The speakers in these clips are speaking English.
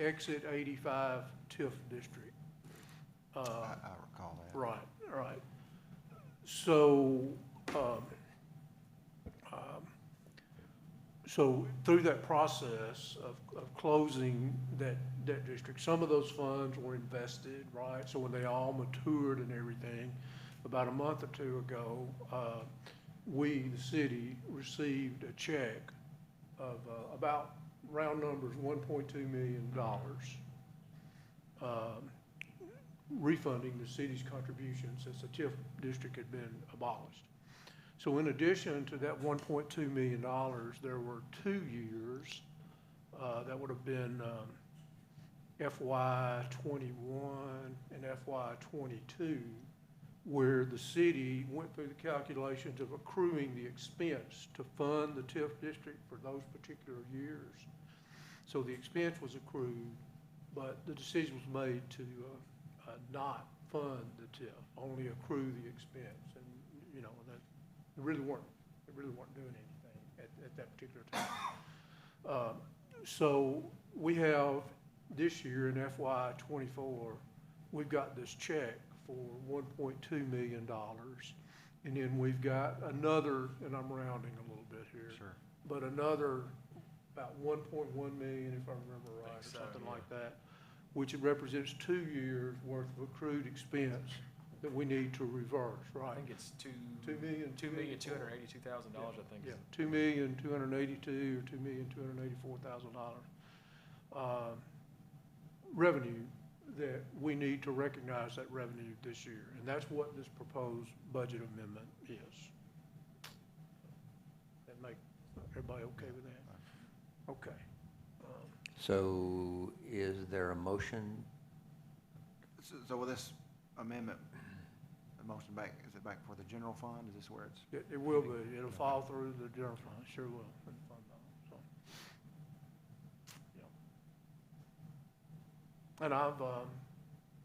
exit 85 TIF district. I recall that. Right, right. So, so through that process of closing that district, some of those funds were invested, right? So when they all matured and everything, about a month or two ago, we, the city, received a check of about, round numbers, $1.2 million, refunding the city's contribution since the TIF district had been abolished. So in addition to that $1.2 million, there were 2 years that would have been FY '21 and FY '22, where the city went through the calculations of accruing the expense to fund the TIF district for those particular years. So the expense was accrued, but the decision was made to not fund the TIF, only accrue the expense. And, you know, that they really weren't doing anything at that particular time. So we have this year in FY '24, we've got this check for $1.2 million. And then we've got another, and I'm rounding a little bit here, Sure. but another about 1.1 million, if I remember right, or something like that, which represents 2 years worth of accrued expense that we need to reverse, right? I think it's $2,282,000, $2,282,000, I think. Yeah, $2,282,000 or $2,284,000 revenue that we need to recognize that revenue this year, and that's what this proposed budget amendment is. That make everybody okay with that? Okay. So is there a motion? So with this amendment, the motion back, is it back for the general fund? Is this where it's? It will be. It'll fall through the general fund. Sure will. In the fund balance, so. Yeah. And I've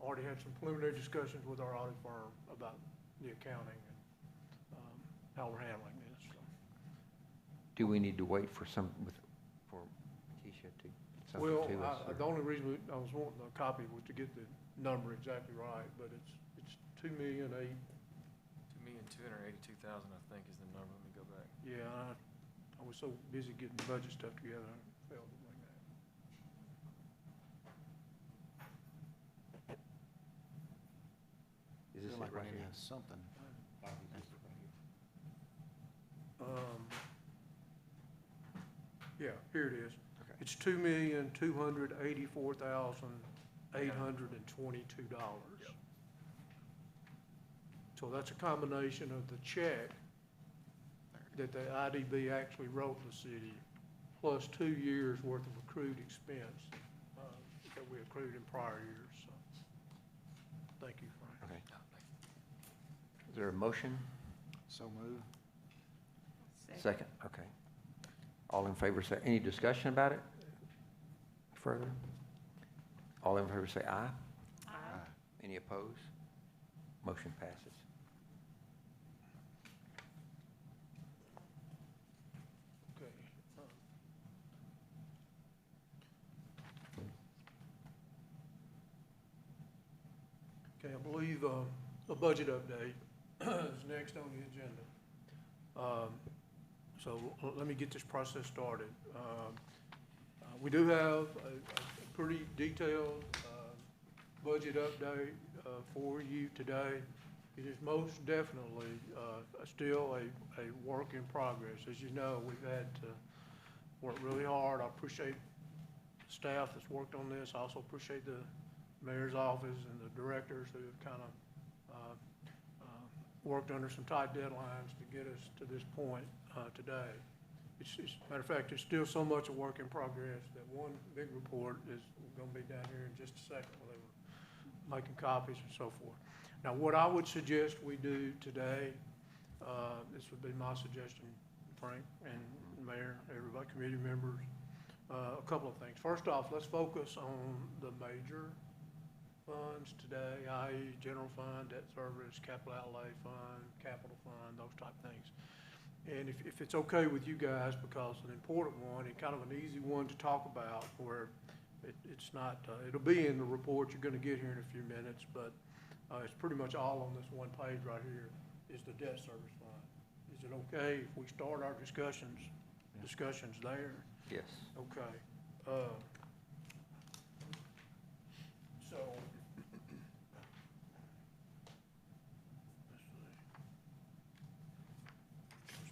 already had some preliminary discussions with our audit firm about the accounting and how we're handling this. So. Do we need to wait for for Keisha to get something Well, to us? the only reason I was wanting a copy was to get the number exactly right, but it's $2,282,000, $2,282,000, I think, is the number. Let me go back. Yeah, I was so busy getting budget stuff together, I failed to bring that. Is this Feel like it right Randy here? has something. Yeah, here it is. Okay. It's $2,284,822. Yep. So that's a combination of the check that the IDB actually wrote the city, plus 2 years worth of accrued expense that we accrued in prior years. So, thank you, Frank. Okay. Is there a motion? So move. Second, okay. All in favor say, any discussion about it further? All in favor say aye. Aye. Any opposed? Motion passes. Okay. Okay, I believe a budget update is next on the agenda. So let me get this process started. We do have a pretty detailed budget update for you today. It is most definitely still a work in progress. As you know, we've had to work really hard. I appreciate the staff that's worked on this. I also appreciate the mayor's office and the directors who have kind of worked under some tight deadlines to get us to this point today. Matter of fact, it's still so much a work in progress that one big report is going to be down here in just a second where they were making copies and so forth. Now, what I would suggest we do today, this would be my suggestion, Frank and Mayor, everybody, committee members, a couple of things. First off, let's focus on the major funds today, i.e. general fund, debt service, capital outlay fund, capital fund, those type things. And if it's okay with you guys, because an important one and kind of an easy one to talk about, where It's not, it'll be in the report you're gonna get here in a few minutes, but, it's pretty much all on this one page right here is the debt service fund. Is it okay if we start our discussions there? Yes. Okay. So. Let's see.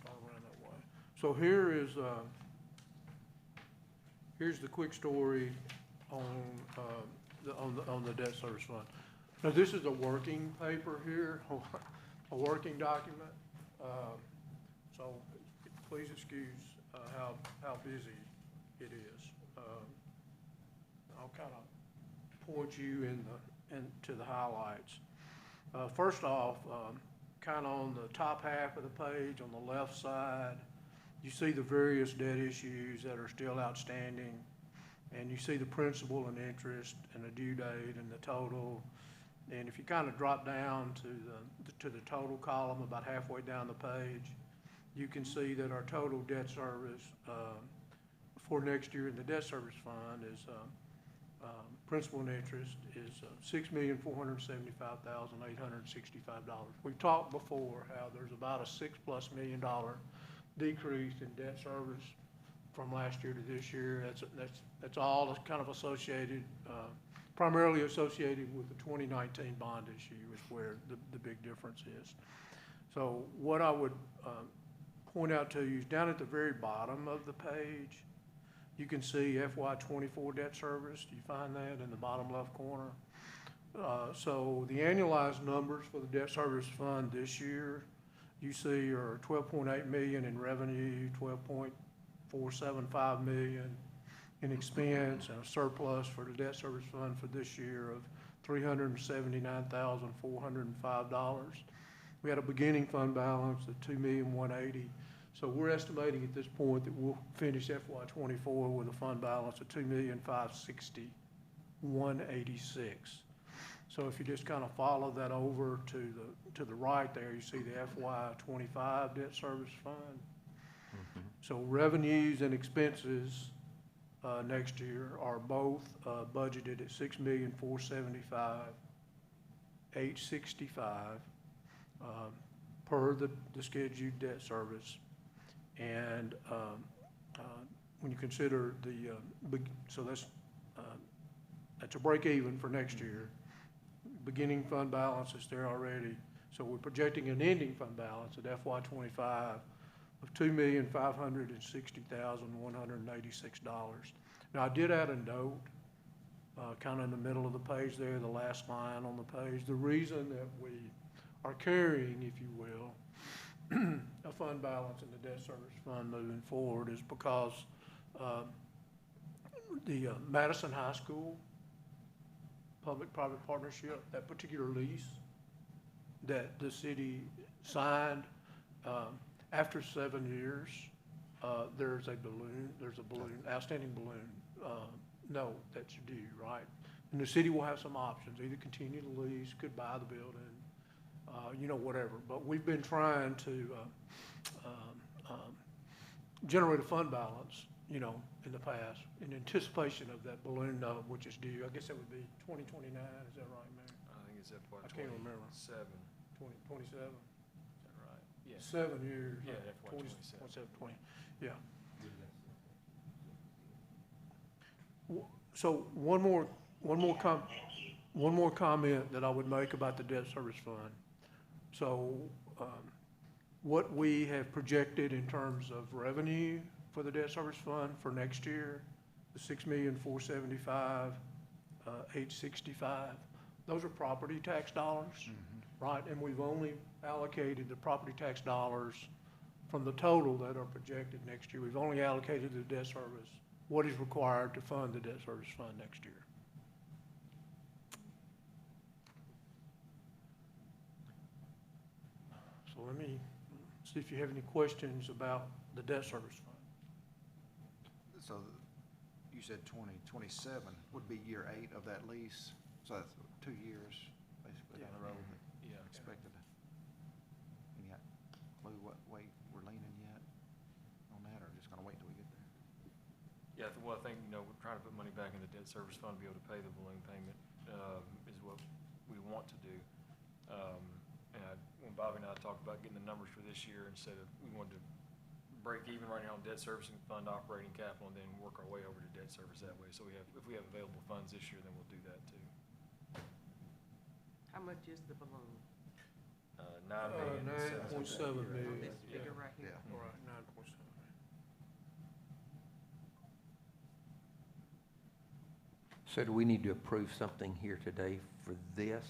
Start around that way. So here is, here's the quick story on the debt service fund. Now, this is a working paper here, a working document. So please excuse how busy it is. I'll kind of point you into the highlights. First off, kind of on the top half of the page, on the left side, you see the various debt issues that are still outstanding, and you see the principal and interest and the due date and the total. And if you kind of drop down to the total column about halfway down the page, you can see that our total debt service for next year in the debt service fund is principal and interest is $6,475,865. We've talked before how there's about a $6+ million decrease in debt service from last year to this year. That's all kind of associated, primarily associated with the 2019 bond issue is where the big difference is. So what I would point out to you is down at the very bottom of the page, you can see FY24 debt service. Do you find that in the bottom left corner? So the annualized numbers for the debt service fund this year, you see are 12.8 million in revenue, 12.475 million in expense, and a surplus for the debt service fund for this year of $379,405. We had a beginning fund balance of $2,180,000. So we're estimating at this point that we'll finish FY24 with a fund balance of $2,560,186. So if you just kind of follow that over to the right there, you see the FY25 debt service fund. So revenues and expenses next year are both budgeted at $6,475,865 per the scheduled debt service. And when you consider so that's a break even for next year. Beginning fund balance is there already. So we're projecting an ending fund balance at FY25 of $2,560,186. Now, I did add a note, kind of in the middle of the page there, the last line on the page. The reason that we are carrying, if you will, a fund balance in the debt service fund moving forward is because the Madison High School public-private partnership, that particular lease that the city signed, after 7 years, there's a outstanding balloon note that's due, right? And the city will have some options, either continue the lease, could buy the building, whatever. But we've been trying to generate a fund balance, in the past, in anticipation of that balloon note, which is due. I guess that would be 2029, is that right, Mayor? I think it's FY I can't remember. 27. 2027? Is that right? Yeah. 7 years. Yeah, right? FY 20, yeah. So one more comment that I would make about the debt service fund. So what we have projected in terms of revenue for the debt service fund for next year, the $6,475,865, those are property tax dollars, right? And we've only allocated the property tax dollars from the total that are projected next year. We've only allocated to the debt service what is required to fund the debt service fund next year. So let me see if you have any questions about the debt service fund. So you said 2027 would be year 8 of that lease, so that's 2 years basically down the road. Yeah. Expected. Any clue what way we're leaning yet on that, or just gonna wait till we get there? Yeah, well, I think, we're trying to put money back in the debt service fund to be able to pay the balloon payment, is what we want to do. When Bobby and I talked about getting the numbers for this year, instead of, we wanted to break even right now on debt servicing fund operating capital and then work our way over to debt service that way. So if we have available funds this year, then we'll do that too. How much is the balloon? 9.7 On million. this figure right here? Yeah. All right, 9.7. So do we need to approve something here today for this?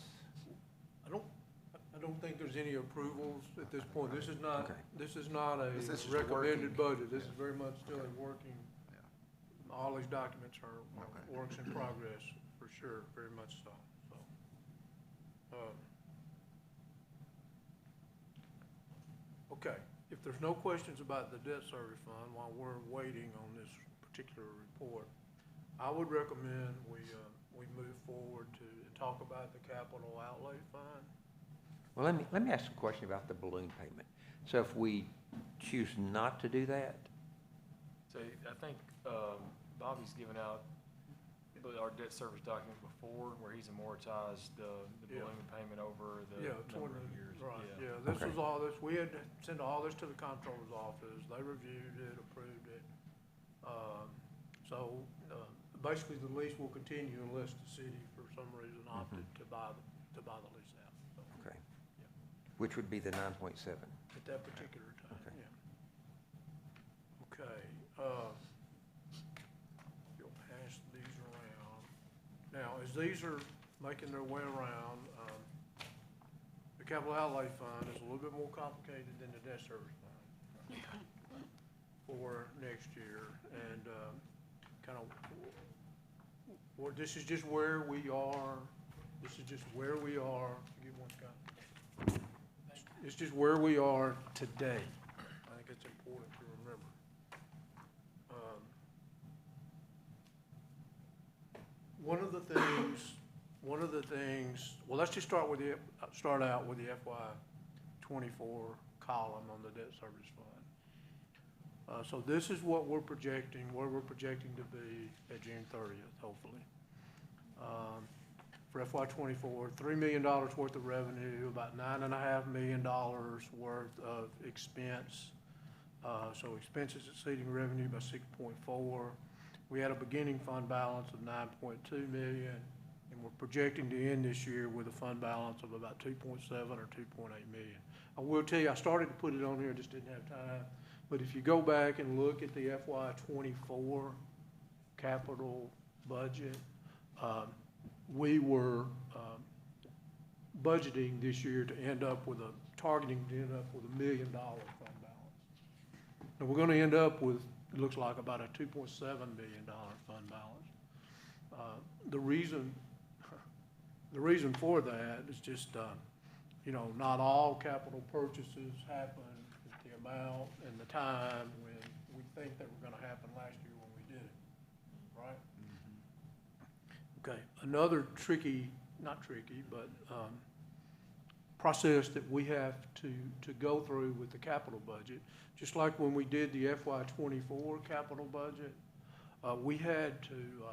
I don't think there's any approvals at this point. This is not, Okay. this is not a This is just recommended working. budget. This is Yeah. very much still a working, Yeah. all these documents are Okay. works in progress, for sure, very much so, so. Okay, if there's no questions about the debt service fund while we're waiting on this particular report, I would recommend we move forward to talk about the capital outlay fund. Well, let me ask a question about the balloon payment. So if we choose not to do that, So I think Bobby's given out our debt service document before, where he's amortized the Yeah. balloon payment over the Yeah, number 20 of years. Right, yeah, this Okay. was all this, we had to send all this to the comptroller's office, they reviewed it, approved it. So, basically, the lease will continue unless the city, for some reason, opted to buy the lease out, so, okay, which would be the 9.7. at that particular time, Okay. yeah. Okay, you'll pass these around. Now, as these are making their way around, the capital outlay fund is a little bit more complicated than the debt service fund for next year, and, kind of, well, this is just where we are, get one, Scott. It's just where we are today. I think it's important to remember. One of the things, well, let's just start out with the FY '24 column on the debt service fund. So this is what we're projecting, where we're projecting to be at June 30th, hopefully. For FY '24, $3 million worth of revenue, about $9.5 million worth of expense. So expenses exceeding revenue by 6.4. We had a beginning fund balance of 9.2 million, and we're projecting to end this year with a fund balance of about 2.7 or 2.8 million. I will tell you, I started to put it on here, just didn't have time. But if you go back and look at the FY '24 capital budget, we were budgeting this year to targeting to end up with $1 million fund balance. And we're gonna end up with, it looks like about a $2.7 million fund balance. The reason for that is just, not all capital purchases happen at the amount and the time when we think that were gonna happen last year when we did it, right? Okay, another process that we have to go through with the capital budget, just like when we did the FY '24 capital budget, we had to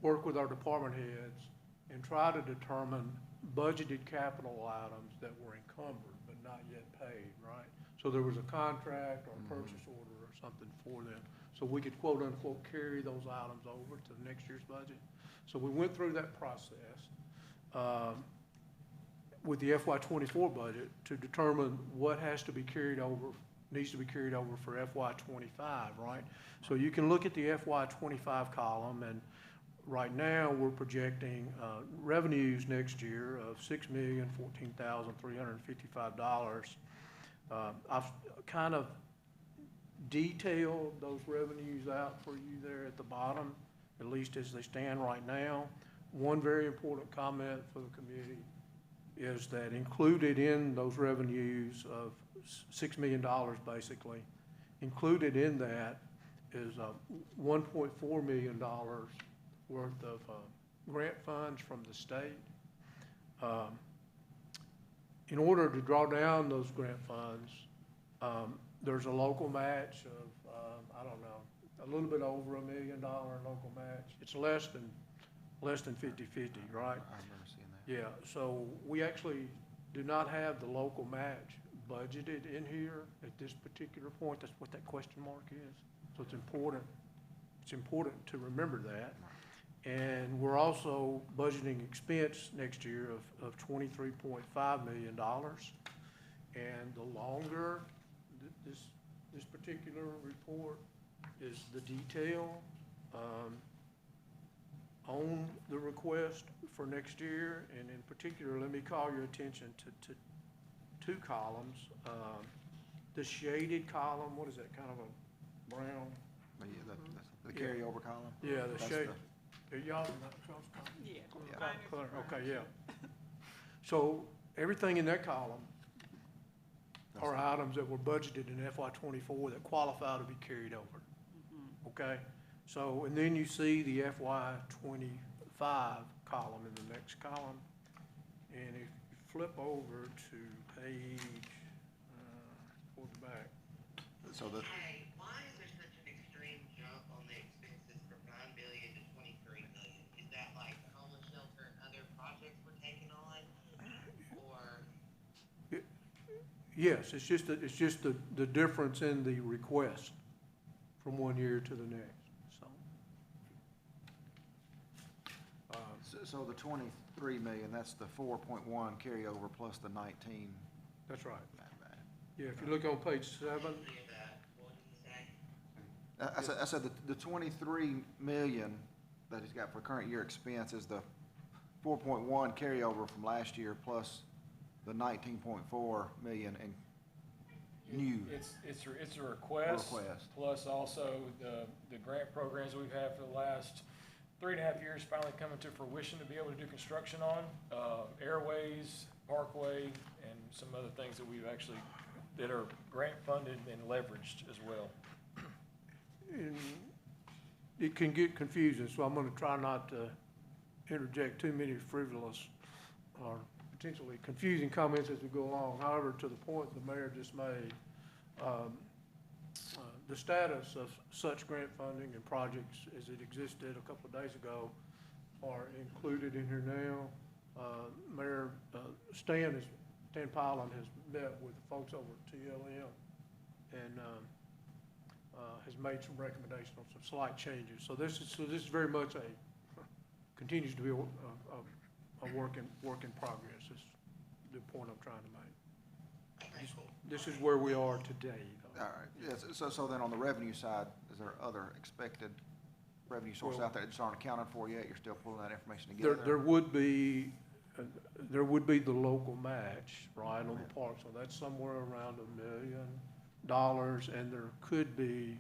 work with our department heads and try to determine budgeted capital items that were encumbered but not yet paid, right? So there was a contract or a purchase order or something for them, so we could quote unquote carry those items over to next year's budget. So we went through that process with the FY '24 budget to determine what needs to be carried over for FY '25, right? So you can look at the FY '25 column, and right now we're projecting revenues next year of $6,014,355. I've kind of detailed those revenues out for you there at the bottom, at least as they stand right now. One very important comment for the community is that included in those revenues of $6 million, basically, included in that is $1.4 million worth of grant funds from the state. In order to draw down those grant funds, there's a local match of, a little bit over $1 million in local match. It's less than 50/50, right? I remember seeing that. Yeah, so we actually do not have the local match budgeted in here at this particular point. That's what that question mark is. So it's important to remember that. And we're also budgeting expense next year of $23.5 million. And the longer this particular report is the detail on the request for next year. And in particular, let me call your attention to two columns. The shaded column, what is that, kind of a brown? But yeah, the Yeah. carryover column? Yeah, the That's shade. the- Are y'all in that color? Yeah. Yeah. Mine is brown. Okay, yeah. So everything in that column that's are the- items that were budgeted in FY '24 that qualify to be carried over, Mhm. okay? So, and then you see the FY '25 column in the next column. And if you flip over to page, toward the back, So the, Hey, why is there such an extreme jump on the expenses from 9 million to 23 million? Is that like the homeless shelter and other projects we're taking on? Or, yes, it's just the difference in the request from one year to the next, so. so the 23 million, that's the 4.1 carryover plus the 19. That's right. Yeah, if you look on page 7, clear that, what did you say? I said the 23 million that he's got for current year expense is the 4.1 carryover from last year plus the 19.4 million in new. It's a request. Request. Plus also the grant programs we've had for the last 3.5 years finally coming to fruition to be able to do construction on. Airways, Parkway, and some other things that we've actually, that are grant funded and leveraged as well. and it can get confusing, so I'm gonna try not to interject too many frivolous or potentially confusing comments as we go along. However, to the point the mayor just made, the status of such grant funding and projects as it existed a couple of days ago are included in here now. Mayor Stan Pyland has met with the folks over at TLM and has made some recommendations on some slight changes. So this is very much continues to be a work in progress, is the point I'm trying to make. Okay, cool. This is where we are today, though. All right, yes, so then on the revenue side, is there other expected revenue sources Well- out there that just aren't accounted for yet? You're still pulling that information There together? would be the local match, right, on the park, so that's somewhere around $1 million. And there could be,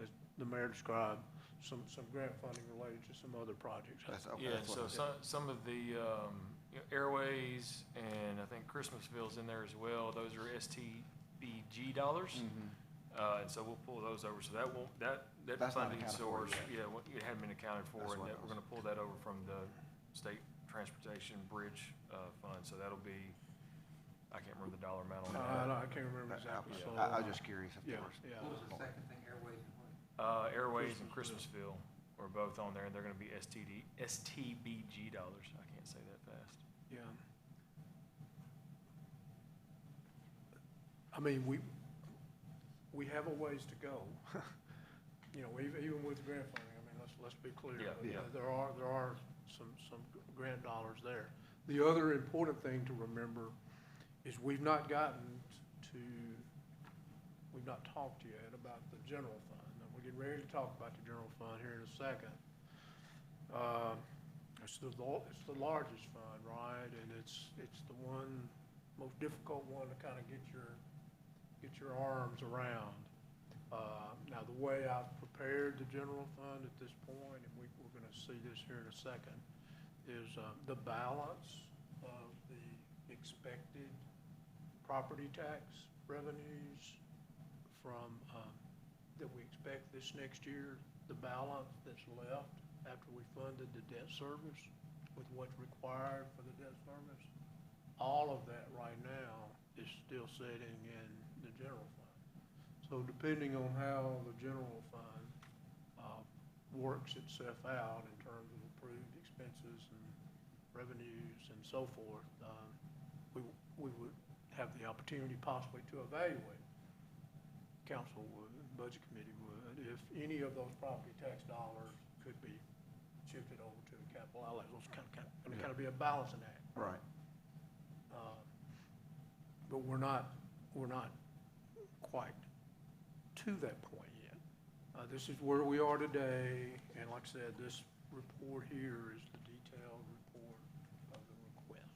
as the mayor described, some grant funding related to some other projects. That's, okay, Yeah, that's what so I did. some of the Airways and I think Christmasville's in there as well. Those are STBG dollars. Mhm. And so we'll pull those over. So that won't, that That's not funding accounted for source, yet. it hadn't been accounted for. That's And what that it we're was. gonna pull that over from the state transportation bridge fund. So that'll be, I can't remember the dollar amount on that. I can't remember exactly, so. I was just curious if Yeah, there was. yeah. What was the second thing, Airways and what? Airways and Christmasville are both on there, and they're gonna be STBG dollars. I can't say that fast. Yeah. I mean, we have a ways to go. You know, even with grant funding, I mean, let's be clear. Yeah, But, yeah. There are some grant dollars there. The other important thing to remember is we've not talked yet about the general fund. And we're getting ready to talk about the general fund here in a second. It's the largest fund, right? And it's the most difficult one to kind of get your arms around. Now, the way I've prepared the general fund at this point, and we're gonna see this here in a second, is the balance of the expected property tax revenues from, that we expect this next year, the balance that's left after we funded the debt service with what's required for the debt service, all of that right now is still sitting in the general fund. So depending on how the general fund works itself out in terms of approved expenses and revenues and so forth, we would have the opportunity possibly to evaluate. Council would, Budget Committee would, if any of those property tax dollars could be shifted over to the capital outlay. It's gonna kind of be a balancing act. Right. But we're not quite to that point yet. This is where we are today, and like I said, this report here is the detailed report of the request.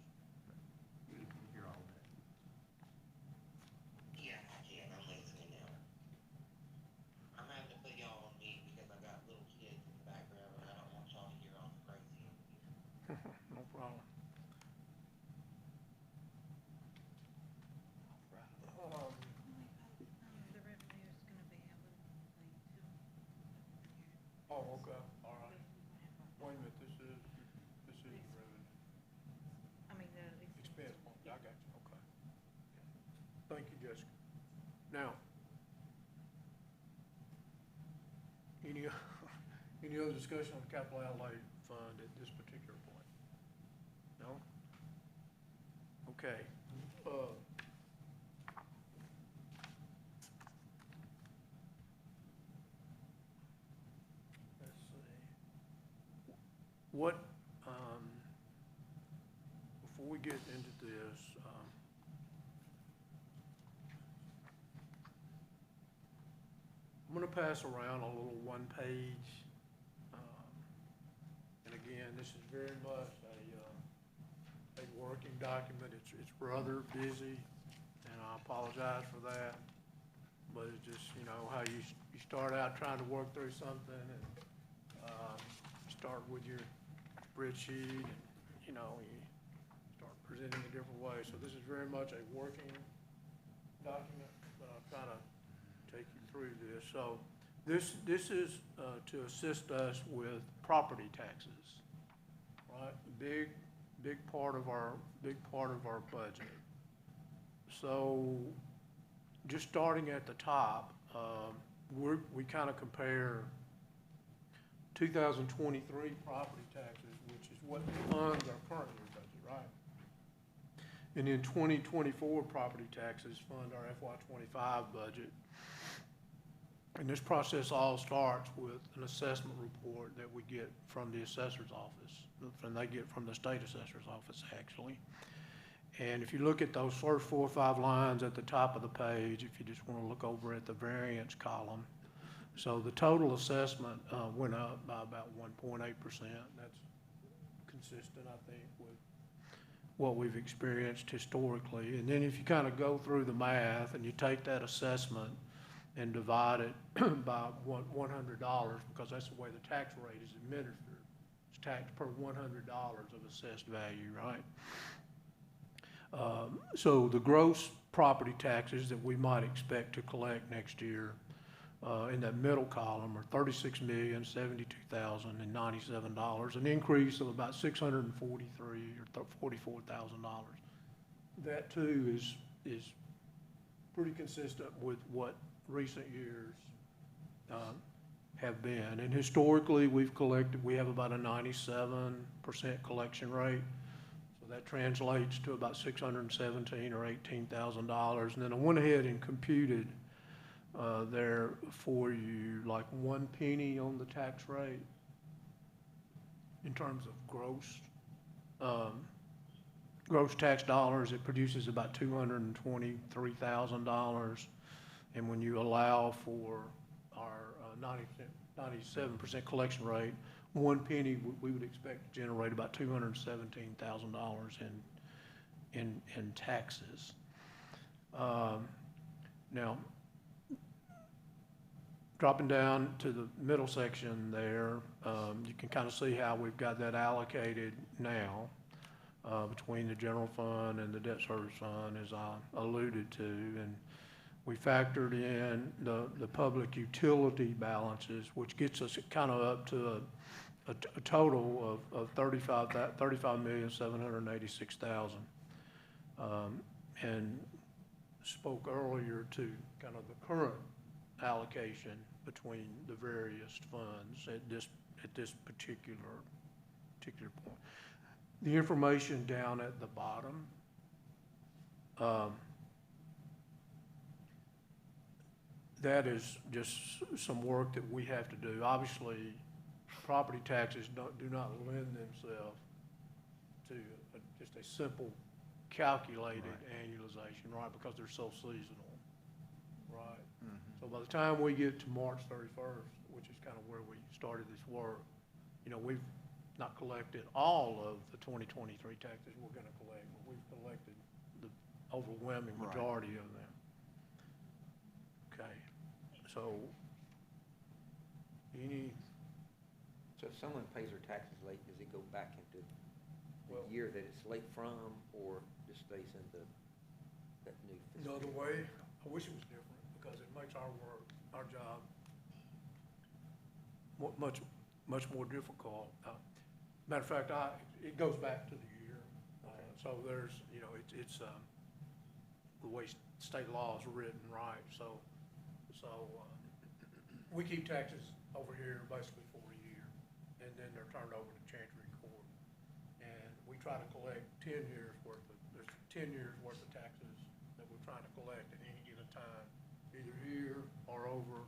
You can hear all that. Yeah, I can, I'm listening now. I'm having to put y'all on mute because I got little kids in the background and I don't want y'all to hear all the crazy. No problem. The revenue is gonna be a little thing too. Oh, okay, all right. Wait a minute, this is revenue. I mean, the Expense, I got you, okay. Thank you, Jessica. Now, any other discussion on the capital outlay fund at this particular point? No? Okay. Let's see. What, before we get into this, I'm gonna pass around a little one-page, and again, this is very much a working document. It's rather busy, and I apologize for that. But it's just, you know, how you start out trying to work through something, and you start with your spreadsheet, and, you know, you start presenting a different way. So this is very much a working document, but I'll try to take you through this. So this is to assist us with property taxes, right? Big part of our budget. So just starting at the top, we kind of compare 2023 property taxes, which is what funds our current year budget, right? And then 2024 property taxes fund our FY25 budget. And this process all starts with an assessment report that we get from the assessor's office, and they get from the state assessor's office, actually. And if you look at those first 4 or 5 lines at the top of the page, if you just want to look over at the variance column, so the total assessment went up by about 1.8%. That's consistent, I think, with what we've experienced historically. And then if you kind of go through the math and you take that assessment and divide it by $100, because that's the way the tax rate is administered. It's taxed per $100 of assessed value, right? So the gross property taxes that we might expect to collect next year in that middle column are $36,072,097, an increase of about $643,000 or $44,000. That too is pretty consistent with what recent years have been. And historically, we have about a 97% collection rate. That translates to about $617,000 or $18,000. And then I went ahead and computed there for you like 1 penny on the tax rate in terms of gross tax dollars. It produces about $223,000. And when you allow for our 97% collection rate, 1 penny we would expect to generate about $217,000 in taxes. Now, dropping down to the middle section there, you can kind of see how we've got that allocated now between the general fund and the debt service fund, as I alluded to. And we factored in the public utility balances, which gets us kind of up to a total of $35,786,000. And spoke earlier to kind of the current allocation allocation between the various funds at this particular point. The information down at the bottom, that is just some work that we have to do. Obviously, property taxes do not lend themselves to just a simple calculated annualization, right, because they're so seasonal, right? So by the time we get to March 31st, which is kind of where we started this work, you know, we've not collected all of the 2023 taxes we're going to collect, but we've collected the overwhelming Right. majority of them. Okay, so So if someone pays their taxes late, does it go back into Well- the year that it's late from, or just stays in that new fiscal another year? way, I wish it was different, because it makes our work, our job much more difficult. Matter of fact, it goes back to the year. So there's, you know, it's the way state law is written, right? So we keep taxes over here basically for a year, and then they're turned over to Chancery Court. And we try to collect 10 years worth of, there's 10 years worth of taxes that we're trying to collect at any given time, either here or over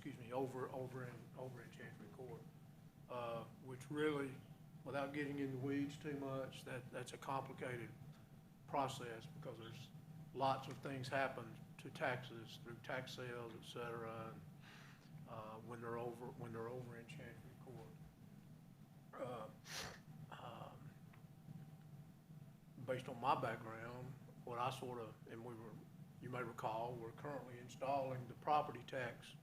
in Chancery Court. Which really, without getting in the weeds too much, that's a complicated process, because there's lots of things happen to taxes through tax sales, et cetera, when they're over in Chancery Court. Based on my background, what I sort of, and you may recall, we're currently installing the property tax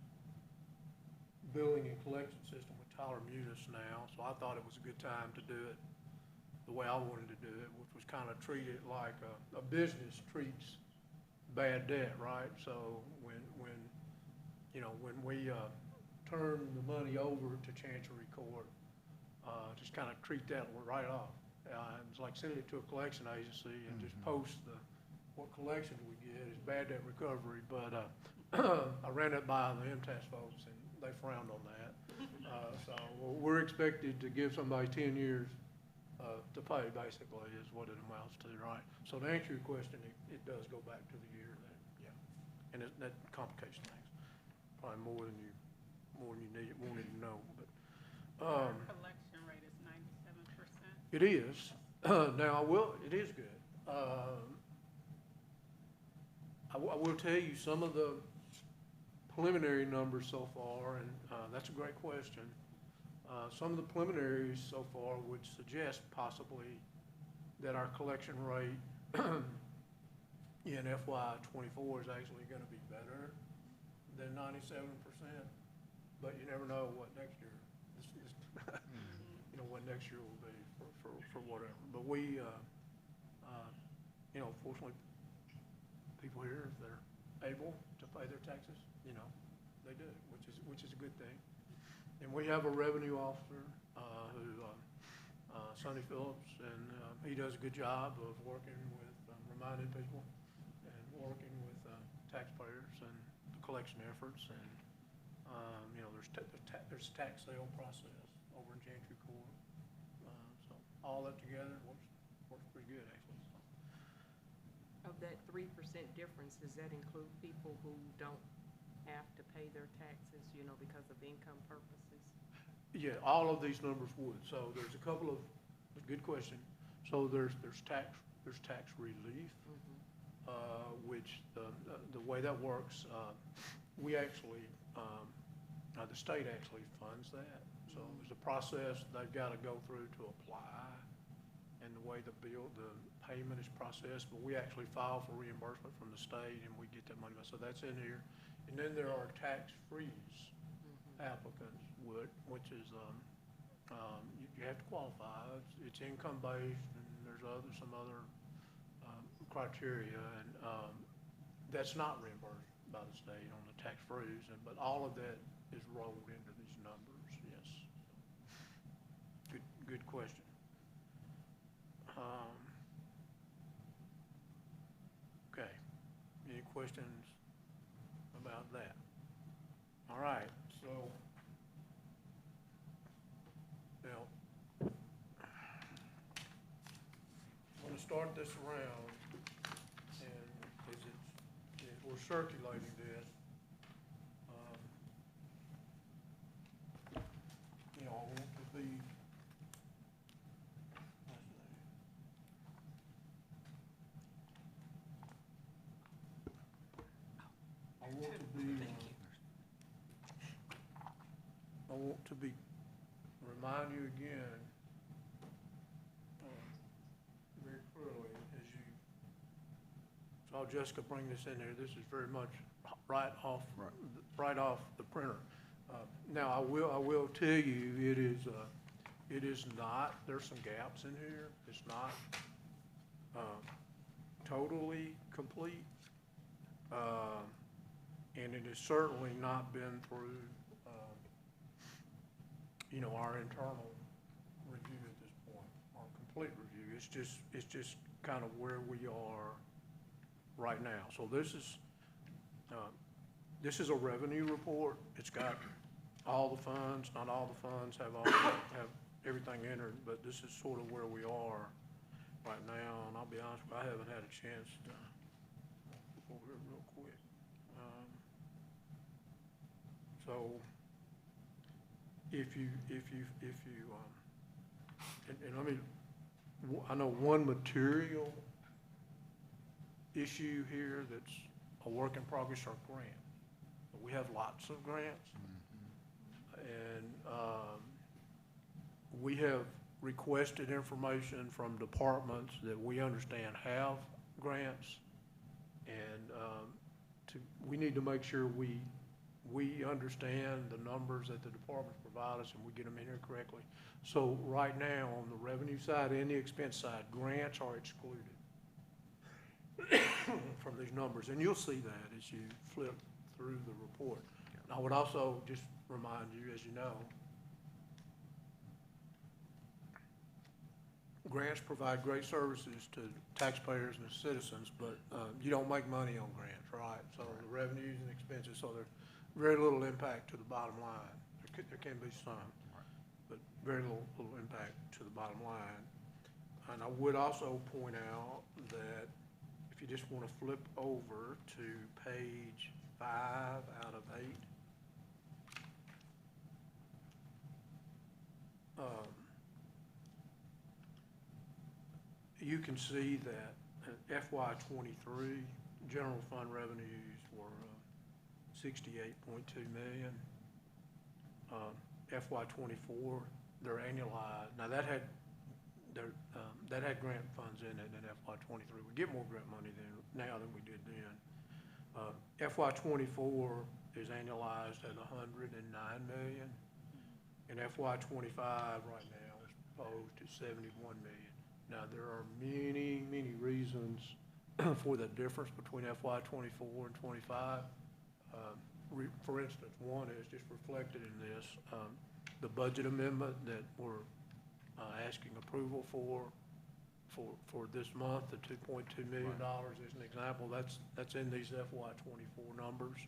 billing and collection system with Tyler Munis now, so I thought it was a good time to do it the way I wanted to do it, which was kind of treat it like a business treats bad debt, right? So when we turn the money over to Chancery Court, just kind of treat that right off. It's like sending it to a collection agency and just post what collections we get is bad debt recovery, but I ran it by the MTS folks and they frowned on that. So we're expected to give somebody 10 years to pay, basically, is what it amounts to, right? So to answer your question, it does go back to the year that, yeah. And that complicates things, probably more than you wanted to know, but. Our collection rate is 97%. It is. Now, it is good. I will tell you some of the preliminary numbers so far, and that's a great question. Some of the preliminaries so far would suggest possibly that our collection rate in FY '24 is actually going to be better than 97%, but you never know what next year, what next year will be for whatever. But we, fortunately, people here, if they're able to pay their taxes, they do, which is a good thing. And we have a revenue officer, Sonny Phillips, and he does a good job of working with, reminding people and working with taxpayers and the collection efforts. And, there's a tax sale process over in Chancery Court. So all that together works pretty good, actually. So. Of that 3% difference, does that include people who don't have to pay their taxes, because of income purposes? Yeah, all of these numbers would. So there's a couple of, good question. So there's tax relief, which the way that works, we actually, the state actually funds that. So there's a process they've got to go through to apply, and the way the payment is processed, but we actually file for reimbursement from the state and we get that money. So that's in here. And then there are tax freeze applicants, which is, you have to qualify. It's income based, and there's some other criteria, and that's not reimbursed by the state on the tax freeze, but all of that is rolled into these numbers, yes. Good question. Okay, any questions about that? All right, so now, I'm gonna start this around, and as we're circulating this, you know, I want to be, let's see. I want to be, remind you again, very clearly, as you saw Jessica bring this in there, this is very much right off the printer. Now, I will tell you, it is not, there's some gaps in here. It's not totally complete. And it has certainly not been through, you know, our internal review at this point, our complete review. It's just kind of where we are right now. So this is a revenue report. It's got all the funds, not all the funds have everything entered, but this is sort of where we are right now. And I'll be honest with you, I haven't had a chance to go over it real quick. So if you, and let me, I know one material issue here that's a work in progress are grants. We have lots of grants. And we have requested information from departments that we understand have grants. And we need to make sure we understand the numbers that the departments provide us and we get them in here correctly. So right now, on the revenue side and the expense side, grants are excluded from these numbers. And you'll see that as you flip through the report. I would also just remind you, as you know, grants provide great services to taxpayers and citizens, but you don't make money on grants, right? So the revenues and expenses, so there's very little impact to the bottom line. There can be some, but very little impact to the bottom line. And I would also point out that if you just want to flip over to page 5 out of 8, you can see that FY '23 general fund revenues were 68.2 million. FY '24, they're annualized. Now that had grant funds in it in FY '23. We get more grant money now than we did then. FY '24 is annualized at 109 million. And FY '25 right now is proposed at 71 million. Now, there are many, many reasons for the difference between FY '24 and '25. For instance, one is just reflected in this, the budget amendment that we're asking approval for this month, the $2.2 million is an example. That's in these FY '24 numbers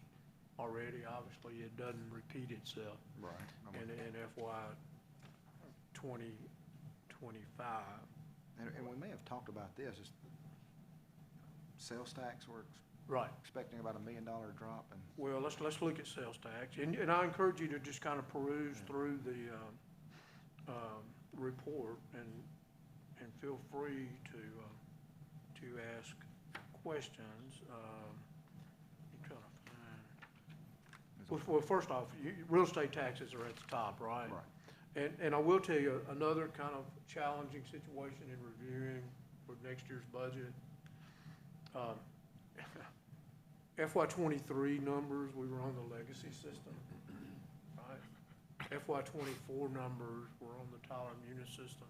already. Obviously, it doesn't repeat itself in FY 2025. And we may have talked about this, is sales tax, we're Right. expecting about $1 million drop, and Well, let's look at sales tax, and I encourage you to just kind of peruse through the report and feel free to ask questions. I'm trying to find. Well, first off, real estate taxes are at the top, right? Right. And I will tell you another kind of challenging situation in reviewing for next year's budget. FY '23 numbers, we were on the legacy system, right? FY '24 numbers were on the Tyler Munis system.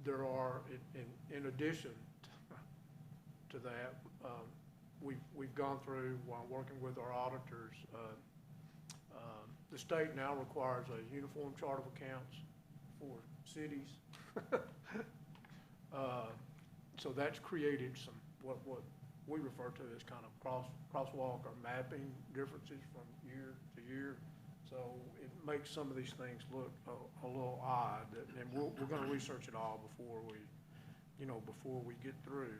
There are, in addition to that, we've gone through, while working with our auditors, the state now requires a uniform chart of accounts for cities. So that's created some, what we refer to as kind of crosswalk or mapping differences from year to year. So it makes some of these things look a little odd, and we're gonna research it all before we get through.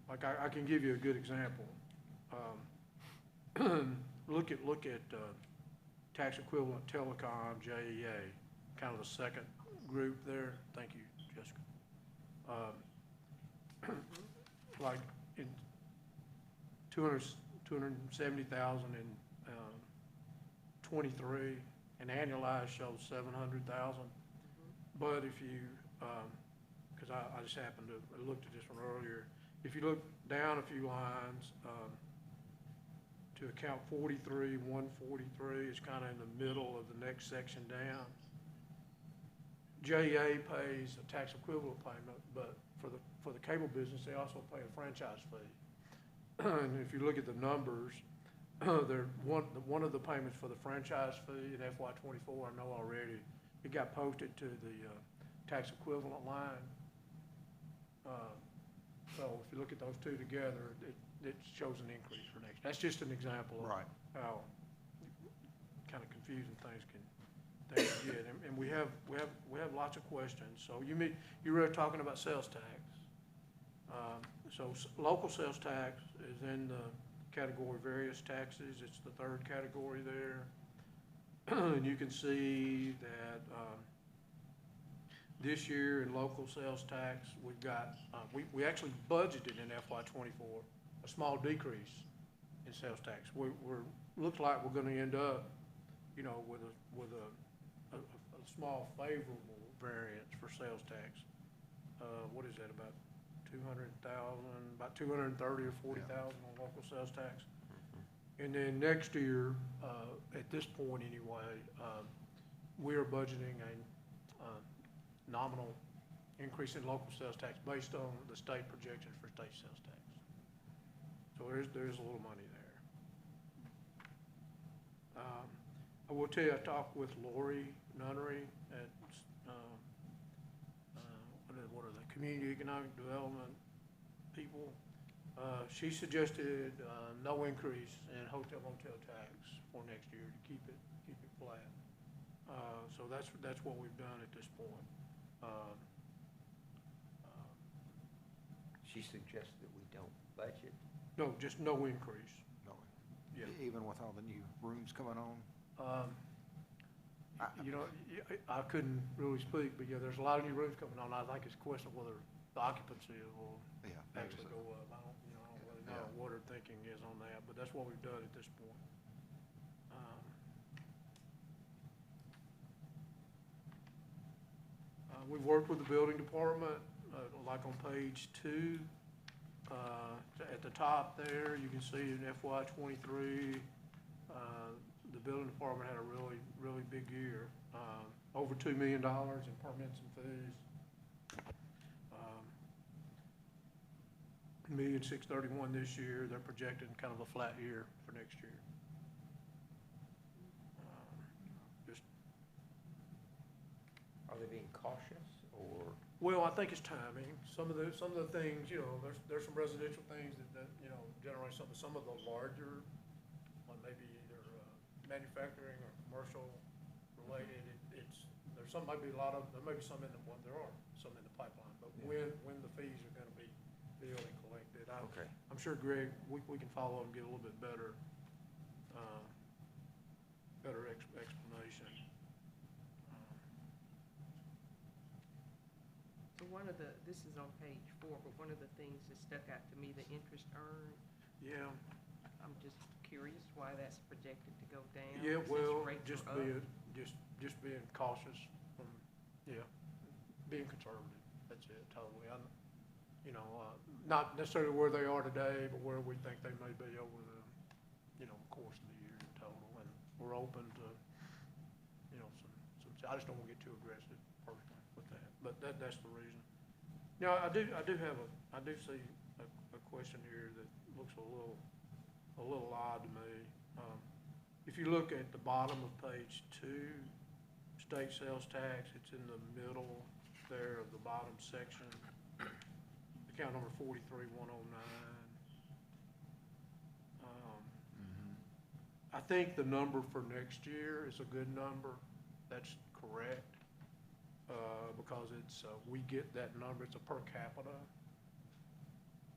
Like I can give you a good example. Look at tax equivalent telecom, JEA, kind of the second group there. Thank you, Jessica. Like in 270,000 in 23, and annualized shows 700,000. But if you, because I just happened to, I looked at this one earlier. If you look down a few lines, to account 43, 143 is kind of in the middle of the next section down. JEA pays a tax equivalent payment, but for the cable business, they also pay a franchise fee. And if you look at the numbers, one of the payments for the franchise fee in FY '24, I know already, it got posted to the tax equivalent line. So if you look at those two together, it shows an increase for next. That's just an example of Right. how kind of confusing things can get. And we have lots of questions. So you were talking about sales tax. So local sales tax is in the category various taxes. It's the third category there. And you can see that this year in local sales tax, we've got, we actually budgeted in FY '24 a small decrease in sales tax. Looks like we're gonna end up, with a small favorable variance for sales tax. What is that, about 200,000, about 230 or 40,000 on local sales tax? And then next year, at this point anyway, we are budgeting a nominal increase in local sales tax based on the state projections for state sales tax. So there's a little money there. I will tell you, I talked with Lori Nunnery at, what are the community economic development people. She suggested no increase in hotel motel tax for next year to keep it flat. So that's what we've done at this point. She suggested that we don't budget. No, just no increase. No, Yeah. even with all the new rooms coming on. I couldn't really speak, but yeah, there's a lot of new rooms coming on. I think it's a question of whether the occupancy will Yeah, maybe actually so. go up. I don't really know Yeah. what her thinking is on that, but that's what we've done at this point. We've worked with the building department, like on page 2. At the top there, you can see in FY '23, the building department had a really, really big year. Over $2 million in permits and fees. $1,631,000 this year. They're projecting kind of a flat year for next year. Just, Are they being cautious or? well, I think it's timing. Some of the things, there's some residential things that generate some of the larger, like maybe either manufacturing or commercial related. There may be some in the one, there are some in the pipeline, but when the fees are gonna be billed and collected, Okay. I'm sure Greg, we can follow up and get a little bit better explanation. So this is on page 4, but one of the things that stuck out to me, the interest earned, Yeah, I'm just curious why that's projected to go down. yeah, since well, rates just are up. being cautious being conservative, that's it, totally. Not necessarily where they are today, but where we think they may be over the, course of the year in total. And we're open to, I just don't want to get too aggressive personally with that, but that's the reason. Now, I do see a question here that looks a little odd to me. If you look at the bottom of page 2, state sales tax, it's in the middle there of the bottom section. The account number 43109. I think the number for next year is a good number. That's correct. Because it's, we get that number, it's a per capita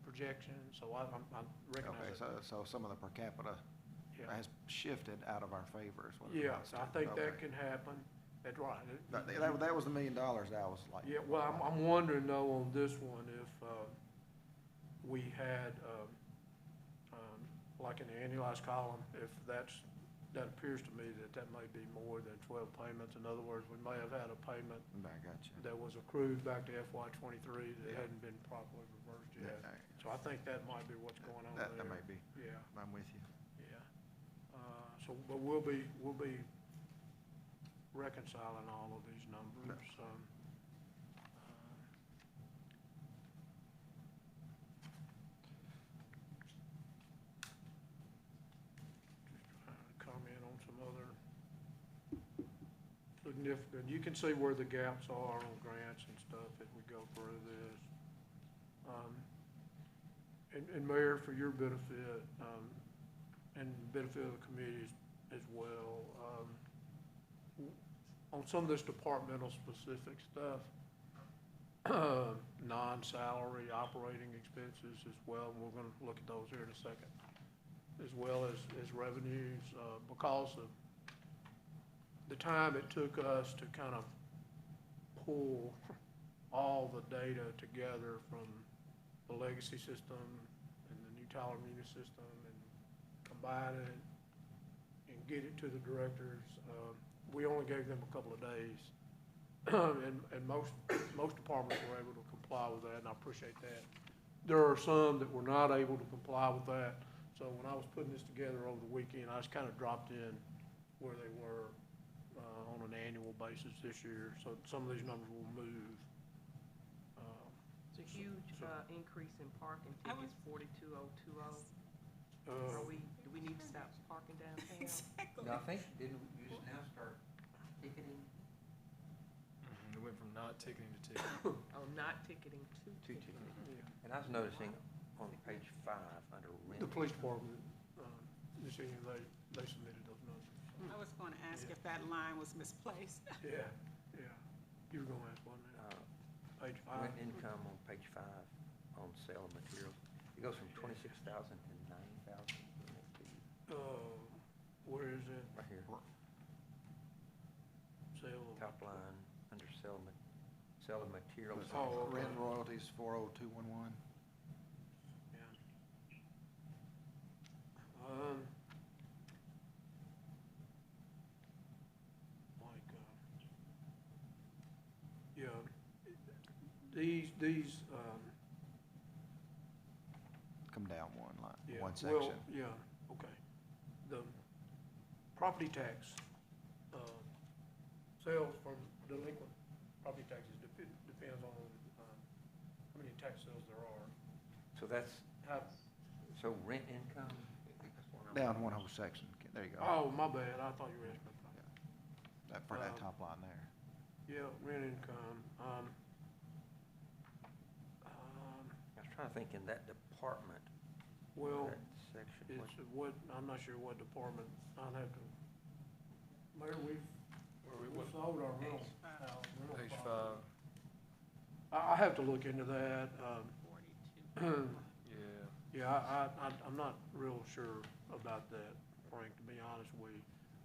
projection, so I recognize Okay, that. so some of the per capita Yeah. has shifted out of our favor is what it Yeah, was. so I think that Okay. can happen. That's right. That was the $1 million that I was like. Yeah, well, I'm wondering though on this one, if, we had, like in the annualized column, if that appears to me that may be more than 12 payments. In other words, we may have had a payment I got you. that was accrued back to FY '23 that Yeah. hadn't been properly reversed yet. Yeah, So I think that might be what's going on there. That may be. Yeah, I'm with you. yeah. But we'll be reconciling all of these numbers. Just trying to comment on some other significant, you can see where the gaps are on grants and stuff as we go through this. And Mayor, for your benefit, and benefit of the committee as well, on some of this departmental specific stuff, non-salary operating expenses as well, and we're gonna look at those here in a second, as well as revenues, because of the time it took us to kind of pull all the data together from the legacy system and the new Tyler Muni system and combine it and get it to the directors. We only gave them a couple of days. And most departments were able to comply with that, and I appreciate that. There are some that were not able to comply with that. So when I was putting this together over the weekend, I just kind of dropped in where they were on an annual basis this year. So some of these numbers will move. It's a huge, increase in parking I was- tickets, 42020. Uh, Do we need to stop parking downtown? Exactly. No, I think, didn't you just now start ticketing It went from not ticketing to ticketing. Oh, not ticketing to to ticketing. ticketing? yeah. And I was noticing on page 5, under rent. The police department, this evening, they submitted those numbers. I was gonna ask if that line was misplaced. Yeah, yeah. You were gonna ask one minute. Page 5. Rent income on page 5 on sale of materials. It goes from 26,000 to 9,000. Where is it? Right here, Sale of. top line, under sale of materials. Oh, okay. Rent and royalties, 40211. Yeah. Yeah, these, Come down one line, yeah, one well, section. yeah, okay. The property tax, sales from delinquent property taxes depends on, how many tax sales there are. So that's, How, so rent income? That's what I'm- Down one whole section. There you go. oh, my bad, I thought you were asking about For that um, top line there. Yeah, rent income, I was trying to think in that department, well, that section. it's what, I'm not sure what department, I'll have to, Mayor, we sold our rental house. rental Page property. 5, I have to look into that, 42. yeah. yeah, I'm not real sure about that, Frank, to be honest with you.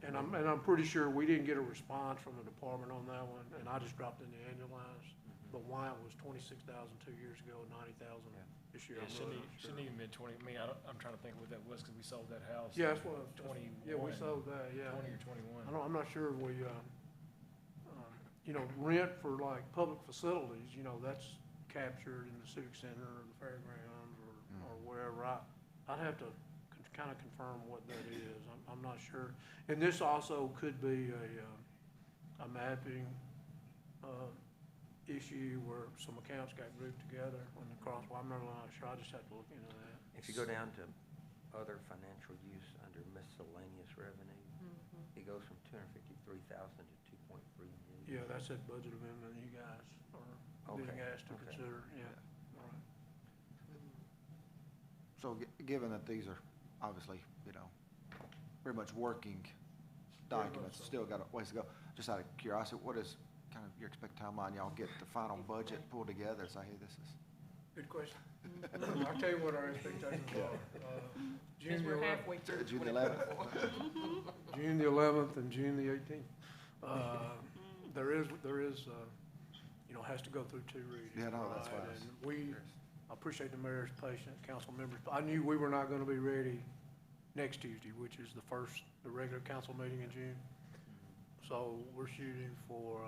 And I'm pretty sure we didn't get a response from the department on that one, and I just dropped in the annualized. But why it was 26,000 2 years ago, 90,000 this year, Yeah, I'm shouldn't really even, not shouldn't sure. even been 20, I mean, I'm trying to think what that was, because we sold that house. Yeah, that's what, 21. yeah, we sold that, yeah. 20 or 21. I'm not sure we, you know, rent for like public facilities, you know, that's captured in the civic center or the fairgrounds or wherever. I'd have to kind of confirm what that is. I'm not sure. And this also could be a mapping, issue where some accounts got grouped together on the cross. Well, I'm really not sure. I just have to look into that. If you go down to other financial use under miscellaneous revenue, it goes from 253,000 to 2.3 million. Yeah, that's that budget amendment you guys are being Okay, asked to okay. consider, yeah, all right. So given that these are obviously, you know, very much working Very much documents, so. still got a ways to go. Just out of curiosity, what is kind of your expected timeline? Y'all get the final budget pulled together, say, hey, this is, Good question. I'll tell you what our expectations are. June Since the we're 11th, halfway through June the 2024. June the 11th and June the 18th. There is, you know, has to go through two readings. Yeah, no, that's right? why I was And we, curious. I appreciate the mayor's patience, council members. I knew we were not gonna be ready next Tuesday, which is the regular council meeting in June. So we're shooting for,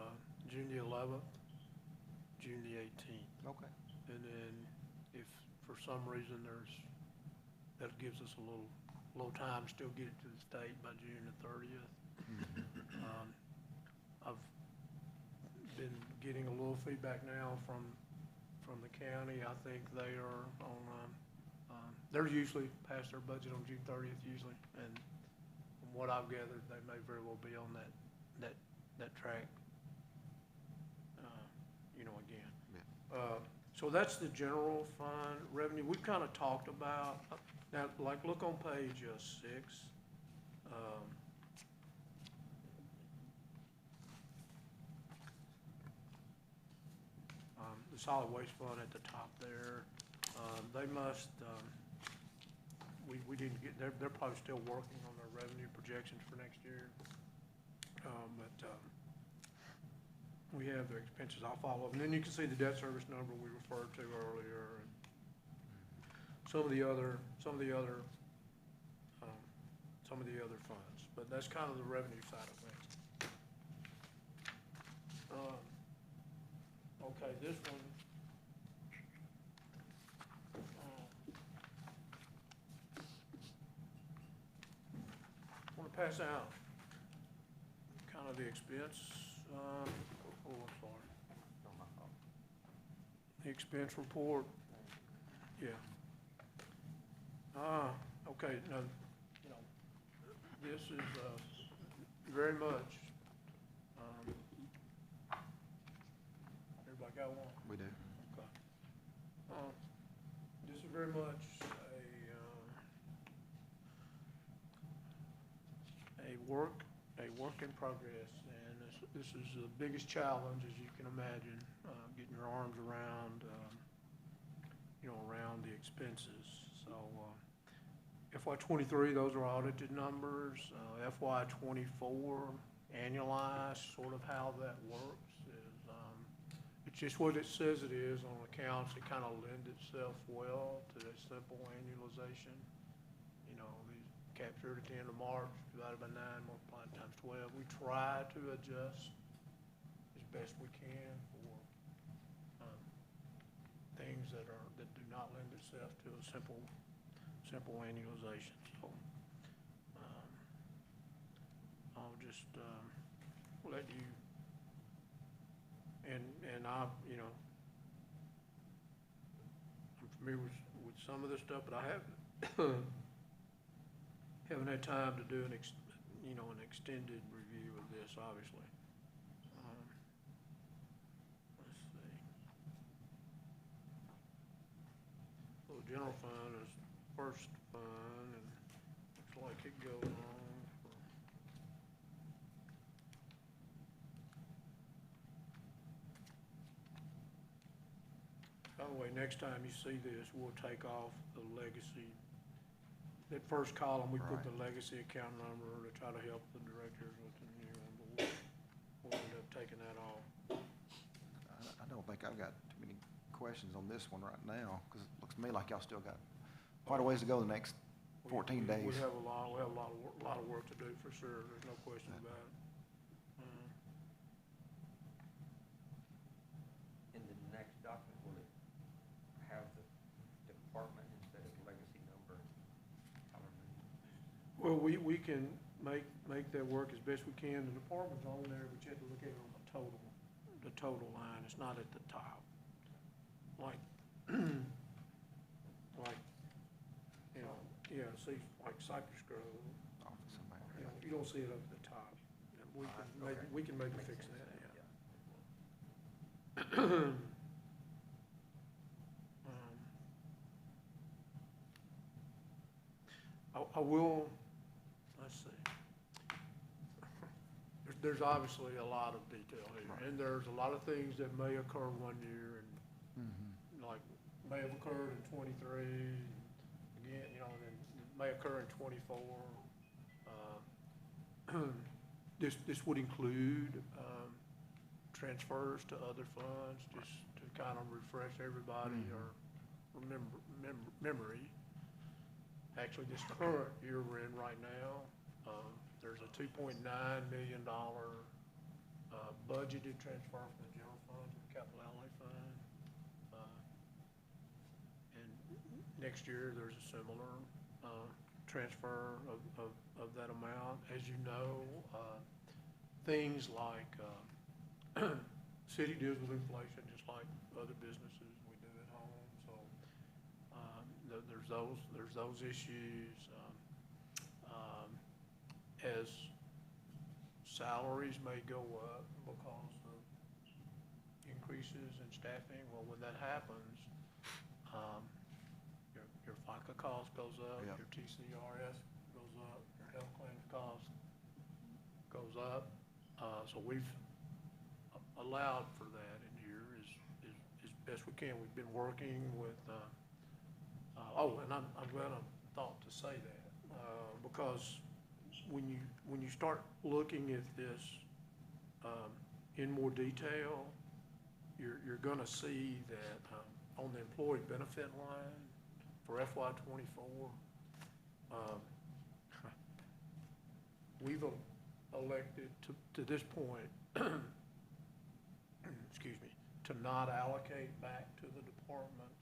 June the 11th, June the 18th. Okay. And then if for some reason that gives us a little time, to still get it to the state by June the 30th. I've been getting a little feedback now from the county. I think they are on, they're usually past their budget on June 30th usually. And from what I've gathered, they may very well be on that track, you know, again. Yeah. So that's the general fund revenue. We've kind of talked about, now, like, look on page 6. The solid waste fund at the top there, they must, we didn't get, they're probably still working on their revenue projections for next year. We have their expenses, I'll follow up, and then you can see the debt service number we referred to earlier, and some of the other funds, but that's kind of the revenue side of things. Okay, this one. Want to pass out kind of the expense, I'm sorry. The expense report, yeah. Okay, now, you know, this is, very much, everybody got one? We do. Okay. This is very much a work in progress, and this is the biggest challenge, as you can imagine, getting your arms around, you know, around the expenses. So, FY '23, those are audited numbers. FY '24, annualized, sort of how that works is, it's just what it says it is on accounts. It kind of lends itself well to that simple annualization. You know, we captured at the end of March, divided by 9, multiplied times 12. We try to adjust as best we can for things that do not lend itself to a simple annualization. So I'll just let you, and I, you know, I'm familiar with some of this stuff, but I haven't had time to do an extended review of this, obviously. Let's see. So the general fund is first fund, and looks like it goes on for. By the way, next time you see this, we'll take off the legacy. That first column, we put the legacy account number to try to help the directors with the new one, but we'll end up taking that off. I don't think I've got too many questions on this one right now, because it looks to me like y'all still got quite a ways to go the next 14 days. We have a lot of work to do for sure, there's no question about it. In the next document, will it have the department instead of legacy number? Well, we can make that work as best we can. The department's on there, but you have to look at it on the total line. It's not at the top. Like, you know, yeah, see, like Cypress Grove, Office of Mayor. you know, you don't see it up at the top. And we can maybe fix that, I will, let's see. There's obviously a lot of detail here, and there's a lot of things that may occur one year and like may have occurred in '23, again, you know, then may occur in '24. This would include, transfers to other funds, just to kind of refresh everybody or memory. Actually, this current year we're in right now, there's a $2.9 million, budgeted transfer from the general fund to the capital outlay fund. And next year, there's a similar, transfer of that amount. As you know, things like, city deals with inflation just like other businesses we do at home, so, there's those issues. As salaries may go up because of increases in staffing, well, when that happens, your FICA cost goes up, Yep. your TCRS goes up, your health claims cost goes up. So we've allowed for that in here as best we can. We've been working with, and I'm glad I thought to say that, because when you start looking at this, in more detail, you're gonna see that, on the employee benefit line for FY '24, we've elected to this point, excuse me, to not allocate back to the departments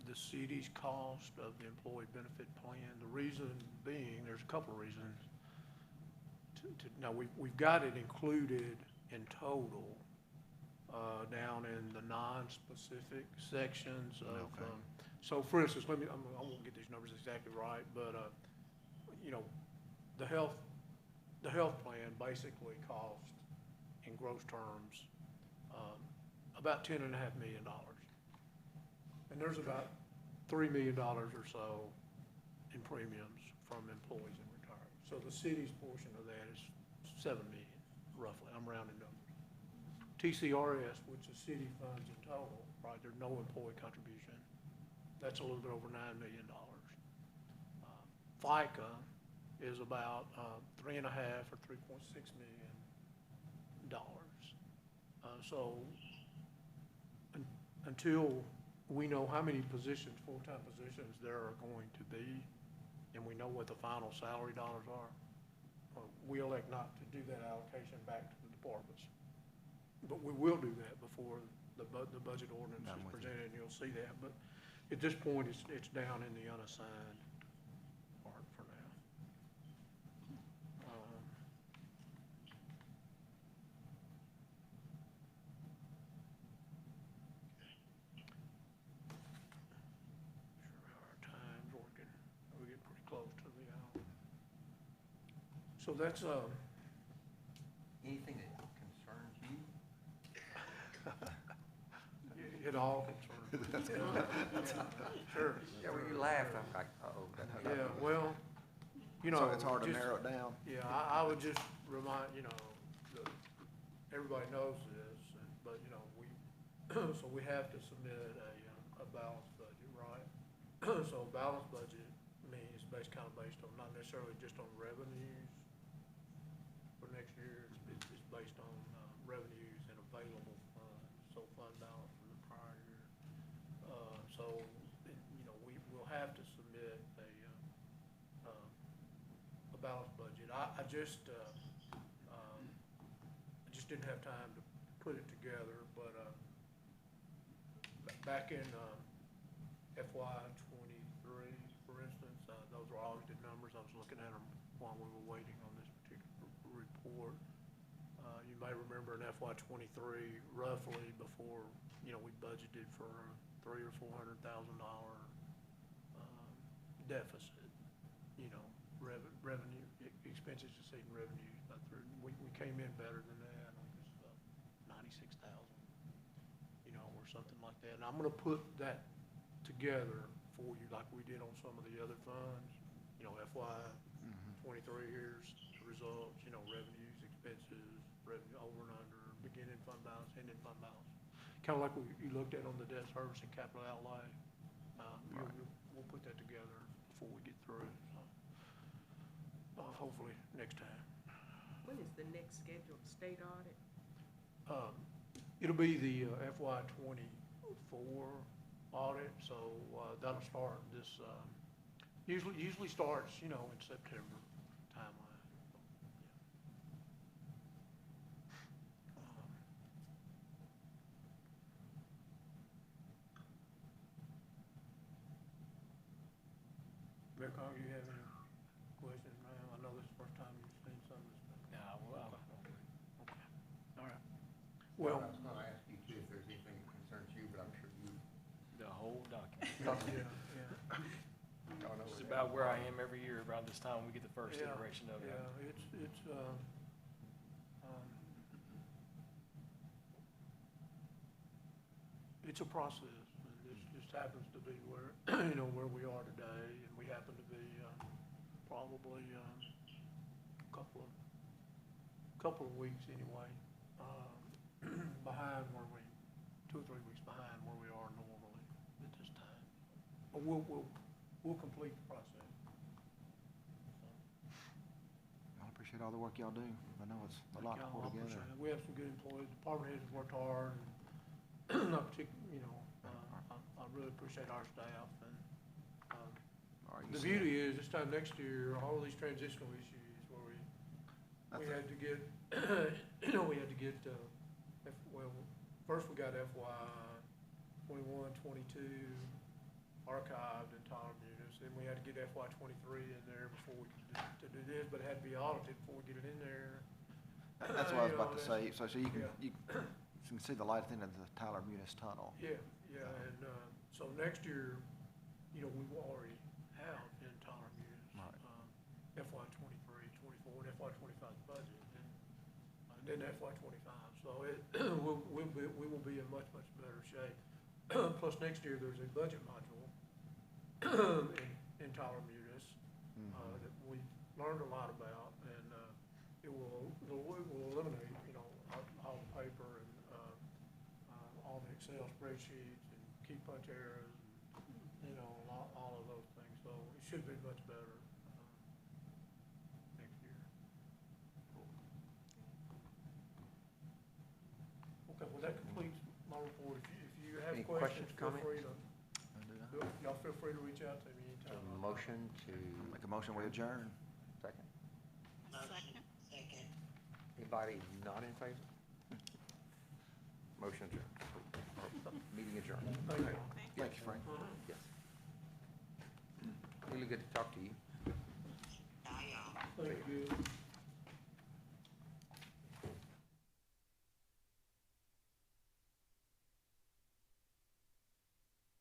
the city's cost of the employee benefit plan. The reason being, there's a couple of reasons. Now, we've got it included in total, down in the non-specific sections of, Okay. so for instance, I won't get these numbers exactly right, but, you know, the health plan basically cost, in gross terms, about $10.5 million. And there's about $3 million or so in premiums from employees and retirees. So the city's portion of that is $7 million, roughly. I'm rounding numbers. TCRS, which the city funds in total, right, there's no employee contribution. That's a little bit over $9 million. FICA is about $3.5 or $3.6 million. So until we know how many positions, full-time positions there are going to be, and we know what the final salary dollars are, we elect not to do that allocation back to the departments. But we will do that before the budget ordinance I'm is with you. presented, and you'll see that. But at this point, it's down in the unassigned part for now. Sure how our time's working. We get pretty close to the hour. So that's, Anything that concerns you? it all concerns me. Sure. Yeah, when you laughed, I'm like, uh-oh. Yeah, well, you know. So it's hard to just- narrow it down. Yeah, I would just remind, you know, everybody knows this, but, you know, so we have to submit a balanced budget, right? So a balanced budget means kind of based on, not necessarily just on revenues for next year, it's based on revenues and available funds, so fund balance from the prior year. So, you know, we'll have to submit a balanced budget. I just didn't have time to put it together, but back in FY '23, for instance, those were audited numbers. I was looking at them while we were waiting on this particular report. You may remember in FY '23, roughly before, you know, we budgeted for $300,000 or $400,000 deficit, you know, revenue, expenses exceeding revenues. We came in better than that. I think it was 96,000, you know, or something like that. And I'm gonna put that together for you like we did on some of the other funds. You know, FY '23, here's the results, you know, revenues, expenses, revenue over and under, beginning fund balance, ending fund balance. Kind of like you looked at on the debt service and capital outlay. We'll put that together before we get through, so, hopefully next time. When is the next scheduled state audit? It'll be the FY '24 audit, so that'll start this, usually starts, you know, in September timeline. Mayor Carter, you have any questions, ma'am? I know this is the first time you've seen some of this stuff. Yeah, well, All right. Well, I was gonna ask you too if there's anything that concerns you, but I'm sure you the whole document. yeah. don't know. It's about where I am every year around this time, we get the first Yeah, iteration of it. Yeah, it's a process, and this just happens to be where, you know, where we are today, and we happen to be, probably, couple of weeks anyway, behind where we, 2 or 3 weeks behind where we are normally at this time. But we'll complete the process. I appreciate all the work y'all do. I know it's a lot to Yeah, pull I appreciate together. it. We have some good employees, department heads have worked hard, and not particularly, you know, I really appreciate our staff, and, All right, you the see it. beauty is, this time next year, all of these transitional issues where we had to get, you know, we had to get, well, first we got FY '21, '22 archived in Tyler Munis, then we had to get FY '23 in there before we could do this, but it had to be audited before we get it in there. That's what I was You about know, to say. So you can, yeah. you can see the light at the end of the Tyler Munis Tunnel. Yeah, and, so next year, you know, we will already have in Tyler Munis, Right. FY '23, '24, and FY '25 budget, and then FY '25. So we will be in much, much better shape. Plus, next year, there's a budget module in Tyler Munis that we learned a lot about, and it will eliminate, you know, all the paper and all the Excel spreadsheets and key punch errors, and, you know, all of those things. So it should be much better next year. Okay, well, that completes my report. If you have Any questions, questions, feel comments? free to, y'all feel free to reach out to me anytime. A motion to, Make a motion, we adjourn. second. Second. Second. Anybody not in favor? Motion adjourned. Meeting adjourned. Thank you. Thank you, Frank. Yes. Really good to talk to you. Bye, y'all. Thank you.